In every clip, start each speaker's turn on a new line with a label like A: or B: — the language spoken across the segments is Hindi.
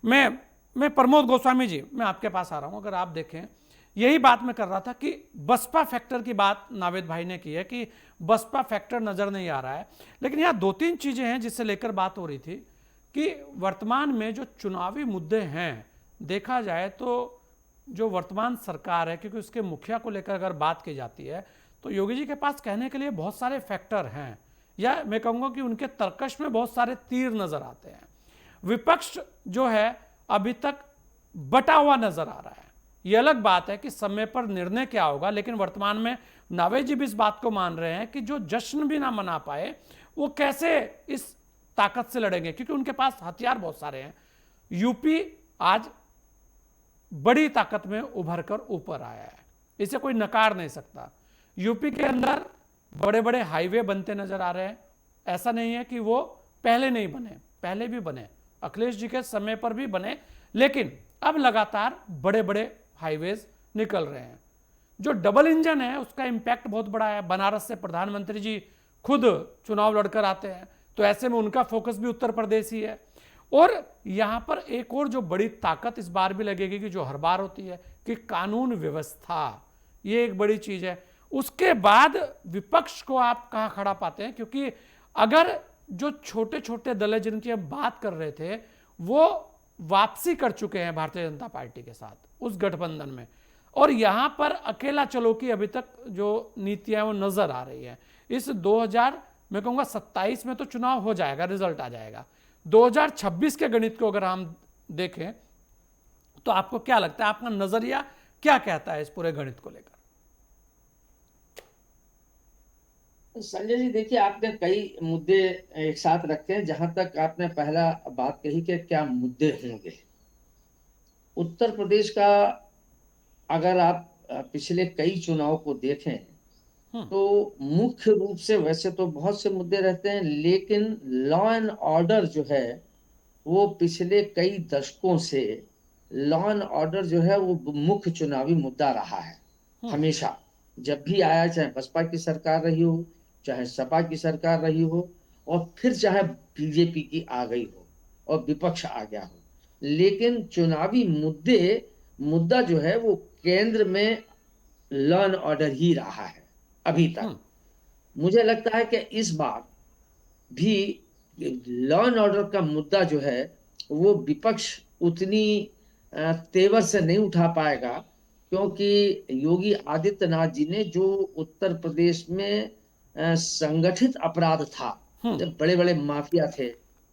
A: मैं प्रमोद गोस्वामी जी, मैं आपके पास आ रहा हूं। अगर आप देखें, यही बात मैं कर रहा था कि बसपा फैक्टर की बात नावेद भाई ने की है कि बसपा फैक्टर नजर नहीं आ रहा है। लेकिन यहाँ दो तीन चीजें हैं जिससे लेकर बात हो रही थी कि वर्तमान में जो चुनावी मुद्दे हैं, देखा जाए तो जो वर्तमान सरकार है, क्योंकि उसके मुखिया को लेकर अगर बात की जाती है तो योगी जी के पास कहने के लिए बहुत सारे फैक्टर हैं, या मैं कहूँगा कि उनके तर्कश में बहुत सारे तीर नजर आते हैं। विपक्ष जो है अभी तक बटा हुआ नजर आ रहा है। ये अलग बात है कि समय पर निर्णय क्या होगा, लेकिन वर्तमान में नावेद जी भी इस बात को मान रहे हैं कि जो जश्न भी ना मना पाए वो कैसे इस ताकत से लड़ेंगे, क्योंकि उनके पास हथियार बहुत सारे हैं। यूपी आज बड़ी ताकत में उभर कर ऊपर आया है, इसे कोई नकार नहीं सकता। यूपी के अंदर बड़े बड़े हाईवे बनते नजर आ रहे हैं। ऐसा नहीं है कि वो पहले नहीं बने, पहले भी बने, अखिलेश जी के समय पर भी बने, लेकिन अब लगातार बड़े बड़े हाईवेज निकल रहे हैं। जो डबल इंजन है उसका इंपैक्ट बहुत बड़ा है। बनारस से प्रधानमंत्री जी खुद चुनाव लड़कर आते हैं, तो ऐसे में उनका फोकस भी उत्तर प्रदेश ही है। और यहां पर एक और जो बड़ी ताकत इस बार भी लगेगी कि जो हर बार होती है कि कानून व्यवस्था, ये एक बड़ी चीज है। उसके बाद विपक्ष को आप कहां खड़ा पाते हैं, क्योंकि अगर जो छोटे छोटे दल है जिनकी हम बात कर रहे थे वो वापसी कर चुके हैं भारतीय जनता पार्टी के साथ उस गठबंधन में, और यहां पर अकेला चलो की अभी तक जो नीतियां वो नजर आ रही है। इस 2000 मैं कहूंगा 27 में तो चुनाव हो जाएगा, रिजल्ट आ जाएगा। 2026 के गणित को अगर हम देखें तो आपको क्या लगता है, आपका नजरिया क्या कहता है इस पूरे गणित को लेकर?
B: संजय जी, देखिए, आपने कई मुद्दे एक साथ रखे हैं। जहां तक आपने पहला बात कही कि क्या मुद्दे होंगे उत्तर प्रदेश का, अगर आप पिछले कई चुनाव को देखें तो मुख्य रूप से वैसे तो बहुत से मुद्दे रहते हैं, लेकिन लॉ एंड ऑर्डर जो है वो पिछले कई दशकों से लॉ एंड ऑर्डर जो है वो मुख्य चुनावी मुद्दा रहा है हमेशा। जब भी आया, चाहे बसपा की सरकार रही हो, चाहे सपा की सरकार रही हो, और फिर चाहे बीजेपी की आ गई हो और विपक्ष आ गया हो, लेकिन चुनावी मुद्दा जो है वो केंद्र में लॉ एंड ऑर्डर ही रहा है अभी तक। मुझे लगता है कि इस बार भी लॉ एंड ऑर्डर का मुद्दा जो है वो विपक्ष उतनी तेवर से नहीं उठा पाएगा, क्योंकि योगी आदित्यनाथ जी ने जो उत्तर प्रदेश में संगठित अपराध था, जब बड़े बड़े माफिया थे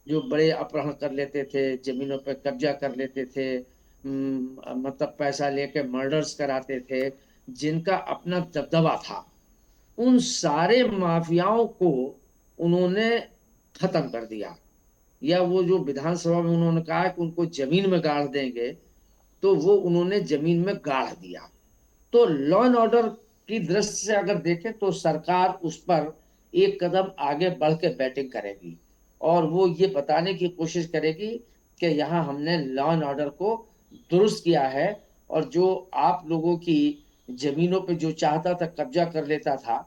B: जो बड़े अपहरण कर लेते थे, जमीनों पर कब्जा कर लेते थे, मतलब पैसा लेके मर्डर्स कराते थे, जिनका अपना दबदबा था, उन सारे माफियाओं को उन्होंने खत्म कर दिया। या वो जो विधानसभा में उन्होंने कहा कि उनको जमीन में गाड़ देंगे, तो वो उन्होंने जमीन में गाड़ दिया। तो लॉ एंड ऑर्डर की दृष्टि से अगर देखें तो सरकार उस पर एक कदम आगे बढ़ के बैटिंग करेगी और वो ये बताने की कोशिश करेगी कि यहाँ हमने लॉ एंड ऑर्डर को दुरुस्त किया है, और जो आप लोगों की जमीनों पे जो चाहता था कब्जा कर लेता था,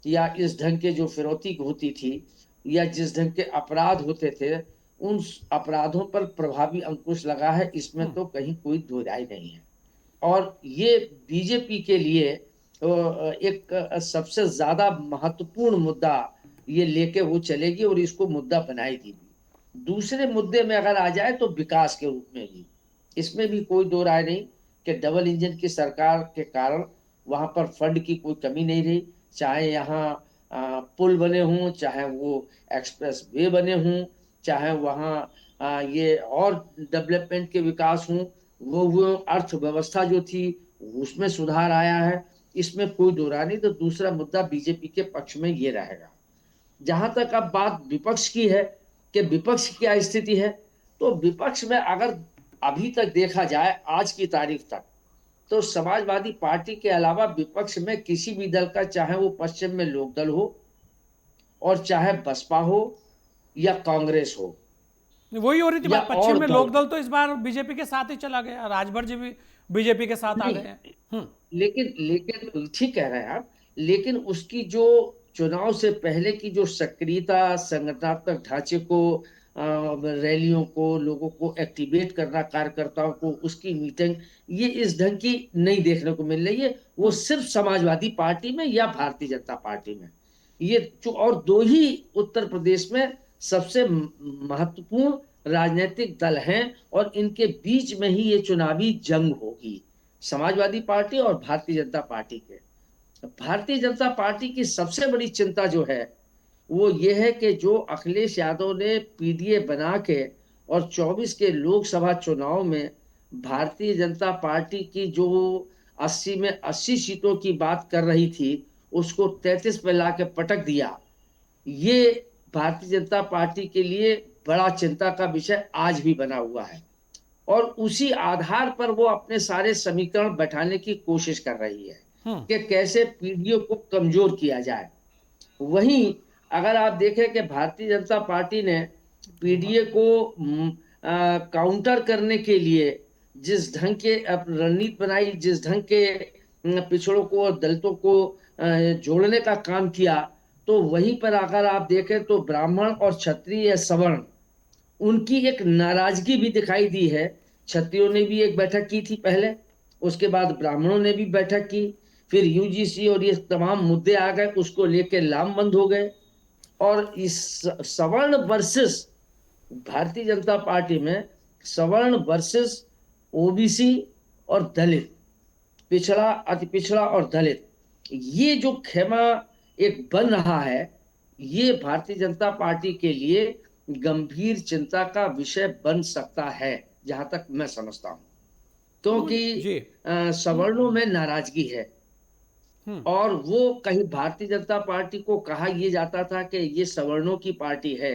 B: या इस ढंग के जो फिरौती होती थी, या जिस ढंग के अपराध होते थे, उन अपराधों पर प्रभावी अंकुश लगा है, इसमें तो कहीं कोई दो राय नहीं है। और ये बीजेपी के लिए एक सबसे ज्यादा महत्वपूर्ण मुद्दा ये लेके वो चलेगी और इसको मुद्दा बनाएगी भी। दूसरे मुद्दे में अगर आ जाए तो विकास के रूप में भी, इसमें भी कोई दो राय नहीं कि डबल इंजन की सरकार के कारण वहां पर फंड की कोई कमी नहीं रही। चाहे यहाँ पुल बने हों, चाहे वो एक्सप्रेस वे बने हों, चाहे वहाँ ये और डेवलपमेंट के विकास हों, वो अर्थव्यवस्था जो थी उसमें सुधार आया है, इसमें कोई दो राय नहीं। तो दूसरा मुद्दा बीजेपी के पक्ष में ये रहेगा। जहां तक अब बात विपक्ष की है कि विपक्ष की क्या स्थिति है, तो विपक्ष में अगर अभी तक देखा जाए आज की तारीख तक, तो समाजवादी पार्टी के अलावा विपक्ष में किसी भी दल का, चाहे वो पश्चिम में लोकदल हो और चाहे बसपा हो या कांग्रेस हो
A: वही हो रही थी
B: या
A: बात, पश्चिम
B: और
A: में
B: दल
A: लोकदल
B: हो।
A: तो इस बार बीजेपी के साथ ही चला गया, राजभर जी भी बीजेपी के साथ आ
B: नहीं,
A: गए हैं। हम्म।
B: लेकिन लेकिन ठीक कह रहे हैं आप, लेकिन उसकी जो चुनाव से पहले की जो सक्रियता, संगठनात्मक ढांचे को रैलियों को, लोगों को एक्टिवेट करना, कार्यकर्ताओं को, उसकी मीटिंग, ये इस ढंग की नहीं देखने को मिल रही है। वो सिर्फ समाजवादी पार्टी में या भारतीय जनता पार्टी में, ये और दो ही उत्तर प्रदेश में सबसे महत्वपूर्ण राजनीतिक दल हैं, और इनके बीच में ही ये चुनावी जंग होगी, समाजवादी पार्टी और भारतीय जनता पार्टी के। भारतीय जनता पार्टी की सबसे बड़ी चिंता जो है वो ये है कि जो अखिलेश यादव ने पीडीए बना के और 24 के लोकसभा चुनाव में भारतीय जनता पार्टी की जो 80 में 80 सीटों की बात कर रही थी, उसको 33 पे लाके पटक दिया। ये भारतीय जनता पार्टी के लिए बड़ा चिंता का विषय आज भी बना हुआ है, और उसी आधार पर वो अपने सारे समीकरण बैठाने की कोशिश कर रही है
A: हम्म।
B: कि कैसे पीडीए को कमजोर किया जाए। वहीं अगर आप देखें कि भारतीय जनता पार्टी ने पीडीए को काउंटर करने के लिए जिस ढंग के रणनीति बनाई, जिस ढंग के पिछड़ों को और दलितों को जोड़ने का काम किया, तो वहीं पर अगर आप देखें तो ब्राह्मण और क्षत्रिय सवर्ण, उनकी एक नाराजगी भी दिखाई दी है। क्षत्रियों ने भी एक बैठक की थी पहले, उसके बाद ब्राह्मणों ने भी बैठक की, फिर यूजीसी और ये तमाम मुद्दे आ गए, उसको लेके लामबंद हो गए। और इस सवर्ण वर्सेस भारतीय जनता पार्टी में, सवर्ण वर्सेस ओबीसी और दलित, पिछड़ा, अति पिछड़ा और दलित, ये जो खेमा एक बन रहा है, ये भारतीय जनता पार्टी के लिए गंभीर चिंता का विषय बन सकता है, जहां तक मैं समझता हूं। क्योंकि
A: जी।
B: सवर्णों में नाराजगी है,
A: हम्म।
B: और वो कहीं भारतीय जनता पार्टी को कहा यह जाता था कि ये सवर्णों की पार्टी है।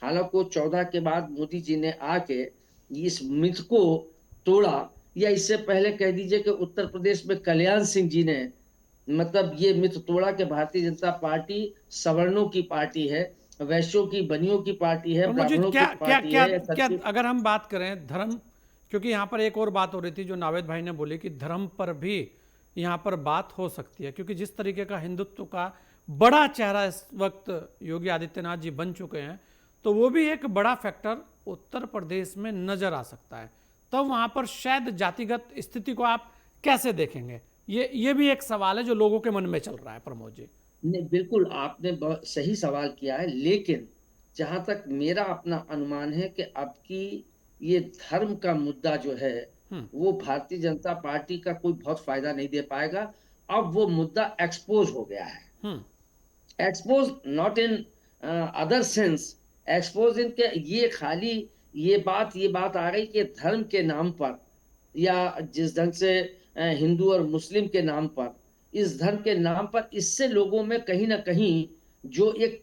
B: हालांकि वो 14 के बाद मोदी जी ने आके इस मिथ को तोड़ा, या इससे पहले कह दीजिए कि उत्तर प्रदेश में कल्याण सिंह जी ने मतलब ये मिथ तोड़ा कि भारतीय जनता पार्टी सवर्णों की पार्टी है, वैश्यों की, बनियों की पार्टी है,
A: प्रमोद जी,
B: ब्राह्मणों
A: क्या
B: की
A: क्या
B: पार्टी
A: क्या
B: है, या
A: क्या
B: क्षत्रिय।
A: अगर हम बात करें धर्म, क्योंकि यहाँ पर एक और बात हो रही थी जो नावेद भाई ने बोली कि धर्म पर भी यहाँ पर बात हो सकती है, क्योंकि जिस तरीके का हिंदुत्व का बड़ा चेहरा इस वक्त योगी आदित्यनाथ जी बन चुके हैं, तो वो भी एक बड़ा फैक्टर उत्तर प्रदेश में नजर आ सकता है। तब वहाँ पर शायद जातिगत स्थिति को आप कैसे देखेंगे, ये भी एक सवाल है जो लोगों के मन में चल रहा है प्रमोद जी।
B: नहीं, बिल्कुल आपने बहुत सही सवाल किया है, लेकिन जहां तक मेरा अपना अनुमान है कि अब की ये धर्म का मुद्दा जो है,
A: हम्म।
B: वो भारतीय जनता पार्टी का कोई बहुत फायदा नहीं दे पाएगा। अब वो मुद्दा एक्सपोज हो गया है।
A: Hmm.
B: Expose not in other sense, expose in के ये खाली ये बात आ गई कि धर्म के नाम पर, या जिस ढंग से हिंदू और मुस्लिम के नाम पर, इस धर्म के नाम पर, इससे लोगों में कहीं ना कहीं जो एक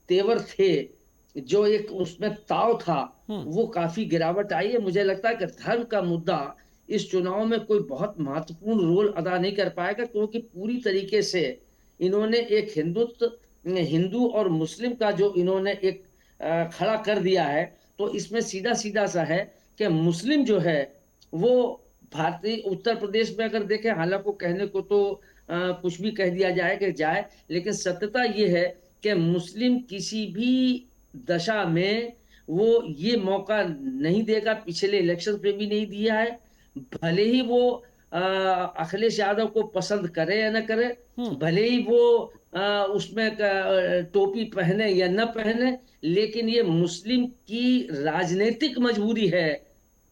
B: तेवर थे, जो एक उसमें ताव था,
A: हम्म।
B: वो काफी गिरावट आई है। मुझे लगता है कि धर्म का मुद्दा इस चुनाव में कोई बहुत महत्वपूर्ण रोल अदा नहीं कर पाएगा, क्योंकि पूरी तरीके से इन्होंने एक हिंदू और मुस्लिम का जो इन्होंने एक खड़ा कर दिया है। तो इसमें सीधा सीधा सा है कि मुस्लिम जो है वो भारतीय उत्तर प्रदेश में अगर देखें, हालांकि कहने को तो कुछ भी कह दिया जाए कि जाए, लेकिन सत्यता ये है कि मुस्लिम किसी भी दशा में वो ये मौका नहीं देगा, पिछले इलेक्शन पे भी नहीं दिया है। भले ही वो अखिलेश यादव को पसंद करे या न करे,
A: हम्म।
B: भले ही वो उसमें टोपी पहने या न पहने, लेकिन ये मुस्लिम की राजनीतिक मजबूरी है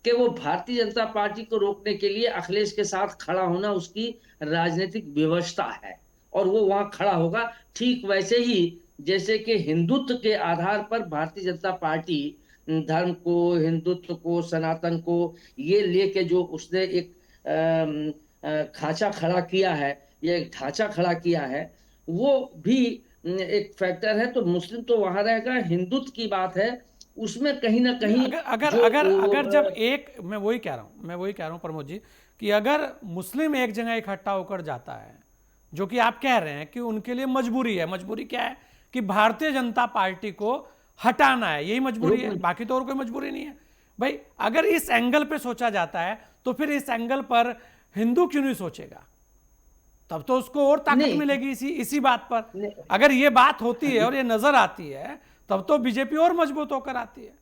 B: कि वो भारतीय जनता पार्टी को रोकने के लिए अखिलेश के साथ खड़ा होना उसकी राजनीतिक व्यवस्था है, और वो वहां खड़ा होगा। ठीक वैसे ही जैसे कि हिंदुत्व के आधार पर भारतीय जनता पार्टी धर्म को, हिंदुत्व को, सनातन को ये लेके जो उसने एक खांचा खड़ा किया है, ये एक ढांचा खड़ा किया है, वो भी एक फैक्टर है। तो मुस्लिम तो वहां रहेगा, हिंदुत्व की बात है, उसमें कहीं ना
A: नहीं,
B: कहीं
A: अगर अगर
B: जो
A: अगर अगर जब एक, मैं वही कह रहा हूं प्रमोद जी, कि अगर मुस्लिम एक जगह इकट्ठा होकर जाता है, जो कि आप कह रहे हैं कि उनके लिए मजबूरी है, मजबूरी क्या है कि भारतीय जनता पार्टी को हटाना है, यही मजबूरी है,
B: रुक
A: बाकी तो और कोई मजबूरी नहीं है। भाई अगर इस एंगल पे सोचा जाता है तो फिर इस एंगल पर हिंदू क्यों नहीं सोचेगा? तब तो उसको और ताकत
B: नहीं,
A: मिलेगी इसी इसी बात पर।
B: नहीं,
A: अगर ये बात होती है और ये नजर आती है, तब तो बीजेपी और मजबूत होकर आती है।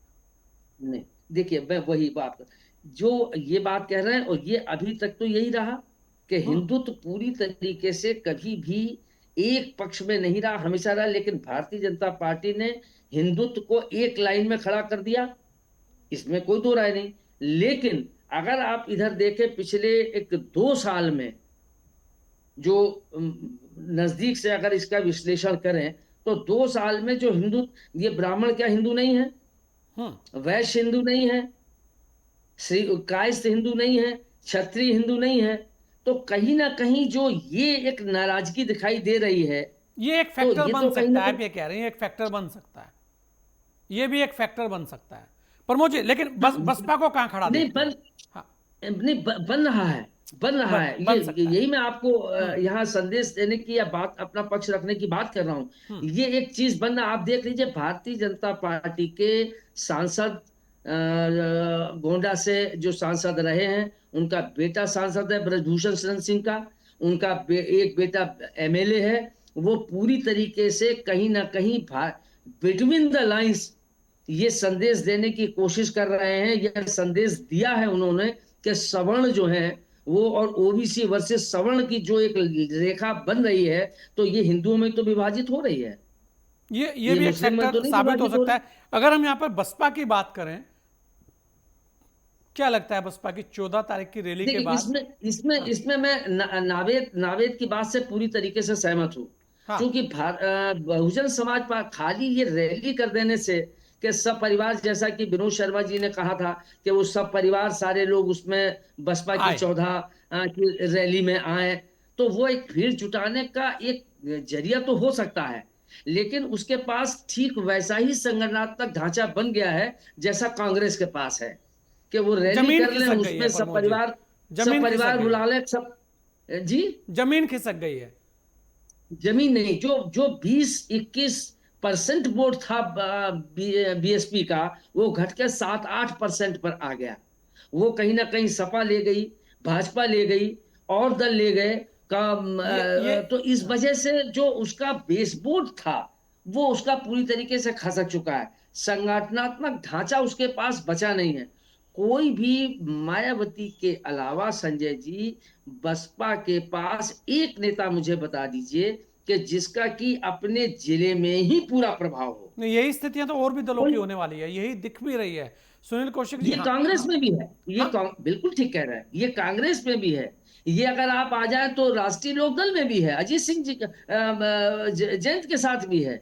B: नहीं, देखिए मैं वही बात, जो ये बात कह रहे हैं, और ये अभी तक तो यही रहा कि
A: हम्म।
B: हिंदुत्व पूरी तरीके से कभी भी एक पक्ष में नहीं रहा, हमेशा रहा। लेकिन भारतीय जनता पार्टी ने हिंदुत्व को एक लाइन में खड़ा कर दिया, इसमें कोई दो राय नहीं। लेकिन अगर आप इधर देखें पिछले 1-2 साल में, जो नजदीक से अगर इसका विश्लेषण करें, तो 2 साल में जो हिंदू, ये ब्राह्मण क्या हिंदू नहीं है,
A: हम्म।
B: वैश्य हिंदू नहीं है, श्री कायस्थ हिंदू नहीं है, क्षत्रिय हिंदू नहीं है, तो कहीं ना कहीं जो ये एक नाराजगी दिखाई दे रही है,
A: ये एक
B: तो
A: फैक्टर
B: ये
A: बन
B: तो कहीं
A: सकता
B: ना
A: है,
B: कहीं
A: आप ये कह रहे हैं एक फैक्टर बन सकता है, ये भी एक फैक्टर बन सकता है। पर मुझे लेकिन बसपा को कहाँ खड़ा
B: नहीं
A: देखते हैं? हाँ।
B: नहीं बन रहा है, बन रहा है।
A: बन सकता है।
B: यही मैं आपको
A: हम्म।
B: यहाँ संदेश देने की या बात अपना पक्ष रखने की बात कर रहा हूँ।
A: हम्म।
B: ये एक चीज बन रहा, आप देख लीजिए भारतीय जनता पार्टी के सांसद, गोंडा से जो सांसद रहे हैं, उनका बेटा सांसद है ब्रजभूषण शरण सिंह का, उनका एक बेटा एमएलए है। वो पूरी तरीके से कहीं ना कहीं बिटवीन द लाइंस ये संदेश देने की कोशिश कर रहे हैं। यह संदेश दिया है उन्होंने कि सवर्ण जो है वो, और ओबीसी वर्सेस सवर्ण की जो एक रेखा बन रही है, तो ये हिंदुओं में तो विभाजित हो रही है,
A: ये
B: ये
A: भी एक
B: मुस्लिम में
A: फैक्टर
B: तो नहीं
A: साबित हो
B: विभाजित हो
A: सकता
B: रही।
A: है। अगर हम यहाँ पर बसपा की बात करें, क्या लगता है बसपा की 14 तारीख की रैली के
B: देखिए
A: बाद?
B: इसमें इसमें
A: हाँ।
B: इसमें मैं नावेद नावेद की बात से पूरी तरीके से सहमत हूँ।
A: हाँ।
B: क्योंकि बहुजन समाज खाली ये रैली कर देने से, कि सब परिवार, जैसा कि विनोद शर्मा जी ने कहा था कि वो सब परिवार सारे लोग उसमें बसपा की
A: आए।
B: 14 की रैली में आए, तो वो एक भीड़ जुटाने का एक जरिया तो हो सकता है। लेकिन उसके पास ठीक वैसा ही संगठनात्मक ढांचा बन गया है जैसा कांग्रेस के पास है, कि वो रैली
A: जमीन
B: कर लें,
A: खिसक गई है
B: उसमें
A: प्रमोद जी,
B: सब
A: जमीन खिसक
B: परिवार
A: गई है।
B: बुला लें, सब। जी,
A: जमीन खिसक गई है।
B: जमीन नहीं, जो जो 20-21% वोट था बीएसपी का, वो घट के 7-8% पर आ गया। वो कहीं ना कहीं सपा ले गई, भाजपा ले गई, और दल ले गए का,
A: ये
B: तो इस वजह से जो उसका बेस वोट था, वो उसका पूरी तरीके से खसक चुका है। संगठनात्मक ढांचा उसके पास बचा नहीं है। कोई भी मायावती के अलावा संजय जी, बसपा के पास एक नेता मुझे बता दीजिए कि जिसका कि अपने जिले में ही पूरा प्रभाव हो।
A: नहीं, यही स्थितियां तो और भी दलों की
B: कोई,
A: होने वाली है, यही दिख भी रही है। सुनील कौशिक जी।
B: ये
A: हाँ।
B: कांग्रेस
A: हाँ।
B: में भी है, ये
A: हाँ।
B: बिल्कुल ठीक कह रहे हैं, ये कांग्रेस में भी है। ये अगर आप आ जाए तो राष्ट्रीय लोकदल में भी है, अजीत सिंह जी जयंत के साथ भी है,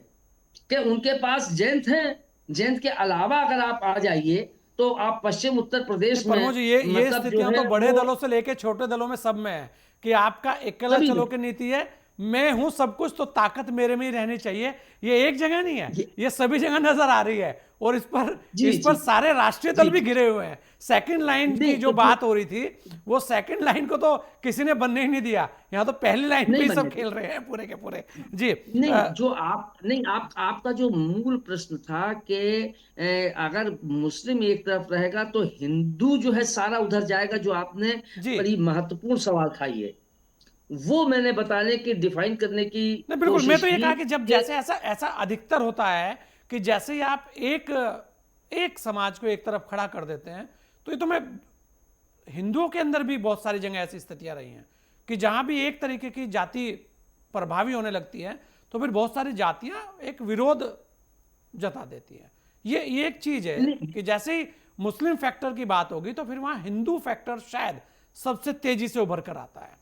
B: कि उनके पास जयंत है। जयंत के अलावा अगर आप आ जाइए, तो आप पश्चिम उत्तर
A: नहीं
B: प्रदेश
A: प्रमोद
B: में,
A: जी, ये
B: मतलब जो
A: स्थितियां तो
B: है
A: बड़े
B: वो
A: दलों से लेके छोटे दलों में सब में है कि आपका अकेला
B: सभी
A: चलो
B: में।
A: की नीति है, मैं हूं सब कुछ तो ताकत मेरे में ही रहनी चाहिए। ये एक जगह नहीं है,
B: ये,
A: ये सभी जगह नजर आ रही है। और
B: जी
A: इस पर
B: जी
A: सारे राष्ट्रीय दल
B: जी
A: भी घिरे हुए हैं। सेकंड लाइन की
B: नहीं,
A: जो
B: तो जो
A: बात हो रही थी, वो सेकंड लाइन को तो किसी ने बनने ही नहीं दिया। यहाँ तो पहली लाइन पे
B: नहीं
A: ही सब
B: बनने
A: खेल
B: दी।
A: रहे हैं पूरे के पूरे। जी।
B: नहीं, जो आप नहीं, आप आपका जो मूल प्रश्न था कि अगर मुस्लिम एक तरफ रहेगा तो हिंदू जो है सारा उधर जाएगा, जो आपने
A: जी।
B: बड़ी महत्वपूर्ण सवाल खाई है, वो मैंने बताने की, डिफाइन करने की
A: नहीं बिल्कुल, मैं
B: कोशिश
A: तो ये
B: की
A: कहा कि जब
B: कि
A: जैसे ऐसा ऐसा अधिकतर होता है कि जैसे ही आप एक एक समाज को एक तरफ खड़ा कर देते हैं, तो ये तो मैं हिंदुओं के अंदर भी बहुत सारी जगह ऐसी स्थितियां रही हैं कि जहां भी एक तरीके की जाति प्रभावी होने लगती है, तो फिर बहुत सारी जातियां एक विरोध जता देती है। ये एक चीज है
B: नहीं,
A: कि जैसे ही मुस्लिम फैक्टर की बात होगी, तो फिर वहां हिंदू फैक्टर शायद सबसे तेजी से उभर कर आता है।